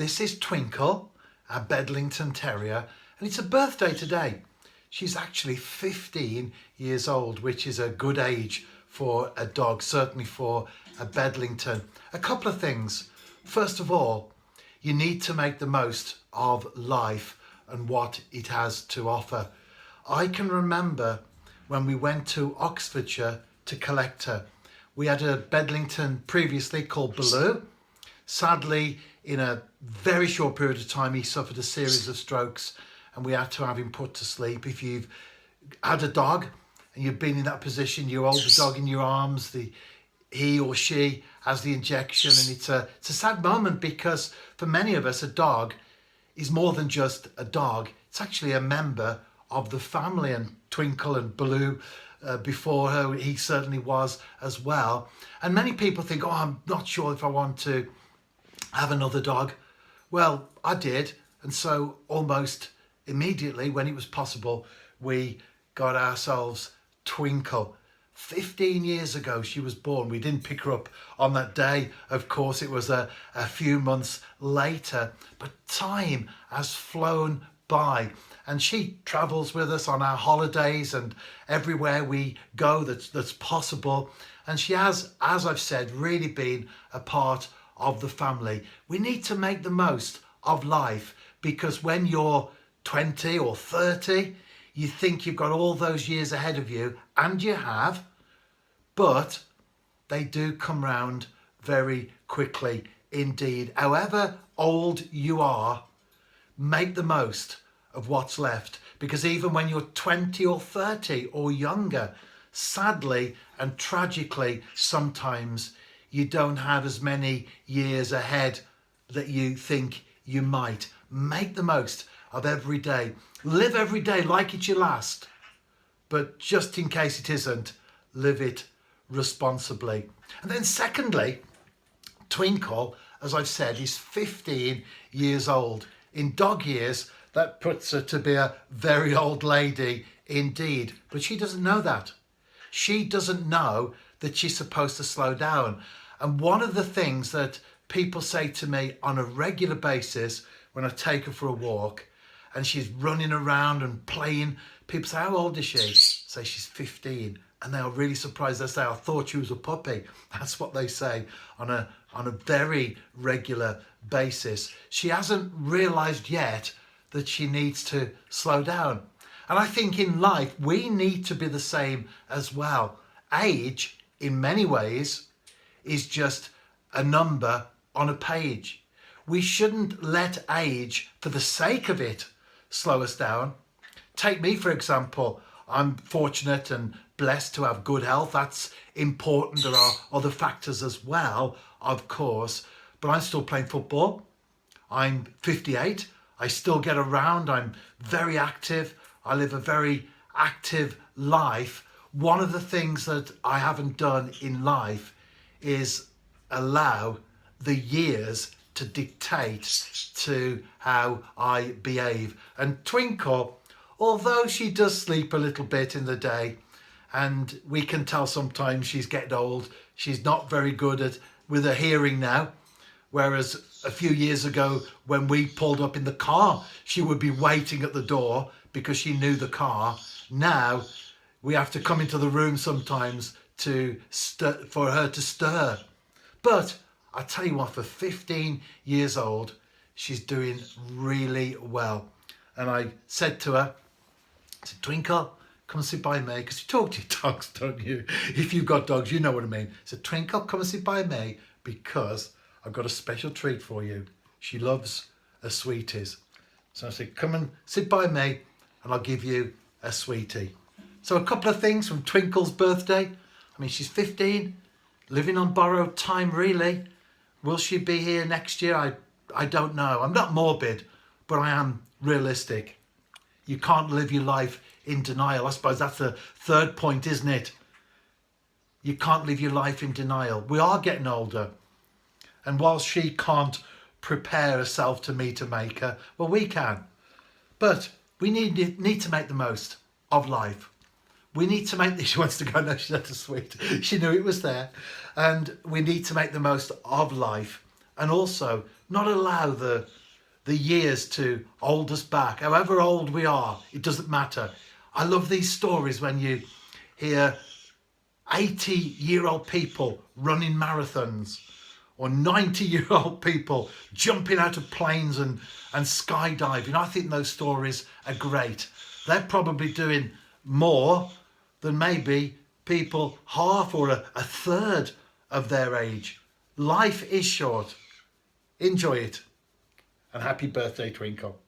This is Twinkle, our Bedlington Terrier, and it's a birthday today. She's actually 15 years old, which is a good age for a dog, certainly for a Bedlington. A couple of things. First of all, you need to make the most of life and what it has to offer. I can remember when we went to Oxfordshire to collect her. We had a Bedlington previously called Baloo. Sadly, in a very short period of time, he suffered a series of strokes and we had to have him put to sleep. If you've had a dog and you've been in that position, you hold the dog in your arms, he or she has the injection, and it's a sad moment, because for many of us, a dog is more than just a dog. It's actually a member of the family, and Twinkle and Baloo, before her, he certainly was as well. And many people think, oh, I'm not sure if I want to have another dog. Well, I did, and so almost immediately when it was possible, we got ourselves Twinkle. 15 years ago she was born. We didn't pick her up on that day, of course. It was a few months later, but time has flown by, and she travels with us on our holidays and everywhere we go that's possible. And she has, as I've said, really been a part of the family. We need to make the most of life, because when you're 20 or 30, you think you've got all those years ahead of you, and you have, but they do come round very quickly indeed. However old you are, make the most of what's left, because even when you're 20 or 30 or younger, sadly and tragically, sometimes you don't have as many years ahead that you think you might. Make the most of every day. Live every day like it's your last, but just in case it isn't, live it responsibly. And then secondly, Twinkle, as I've said, is 15 years old. In dog years, that puts her to be a very old lady indeed, but she doesn't know that. She doesn't know that she's supposed to slow down. And one of the things that people say to me on a regular basis when I take her for a walk and she's running around and playing, people say, how old is she? I say she's 15. And they are really surprised. They say, I thought she was a puppy. That's what they say on a very regular basis. She hasn't realised yet that she needs to slow down. And I think in life, we need to be the same as well. Age, in many ways, is just a number on a page. We shouldn't let age, for the sake of it, slow us down. Take me, for example. I'm fortunate and blessed to have good health. That's important. There are other factors as well, of course, but I'm still playing football. I'm 58. I still get around. I'm very active. I live a very active life. One of the things that I haven't done in life is allow the years to dictate to how I behave. And Twinkle, although she does sleep a little bit in the day, and we can tell sometimes she's getting old, she's not very good with her hearing now. Whereas a few years ago, when we pulled up in the car, she would be waiting at the door because she knew the car. Now we have to come into the room sometimes for her to stir. But I tell you what, for 15 years old, she's doing really well. And I said to her, I said, Twinkle, come and sit by me, because you talk to your dogs, don't you? If you've got dogs, you know what I mean. I said, Twinkle, come and sit by me, because I've got a special treat for you. She loves a sweeties. So I said, come and sit by me and I'll give you a sweetie. So a couple of things from Twinkle's birthday. I mean, she's 15, living on borrowed time, really. Will she be here next year? I don't know. I'm not morbid, but I am realistic. You can't live your life in denial. I suppose that's the third point, isn't it? You can't live your life in denial. We are getting older. And while she can't prepare herself to meet a maker, well, we can. But we need to make the most of life. We need to make this. She wants to go. No, she's not a sweet. She knew it was there. And we need to make the most of life and also not allow the years to hold us back. However old we are, it doesn't matter. I love these stories when you hear 80-year-old people running marathons, or 90-year-old people jumping out of planes and skydiving. I think those stories are great. They're probably doing more than maybe people half or a third of their age. Life is short. Enjoy it. And happy birthday, Twinkle.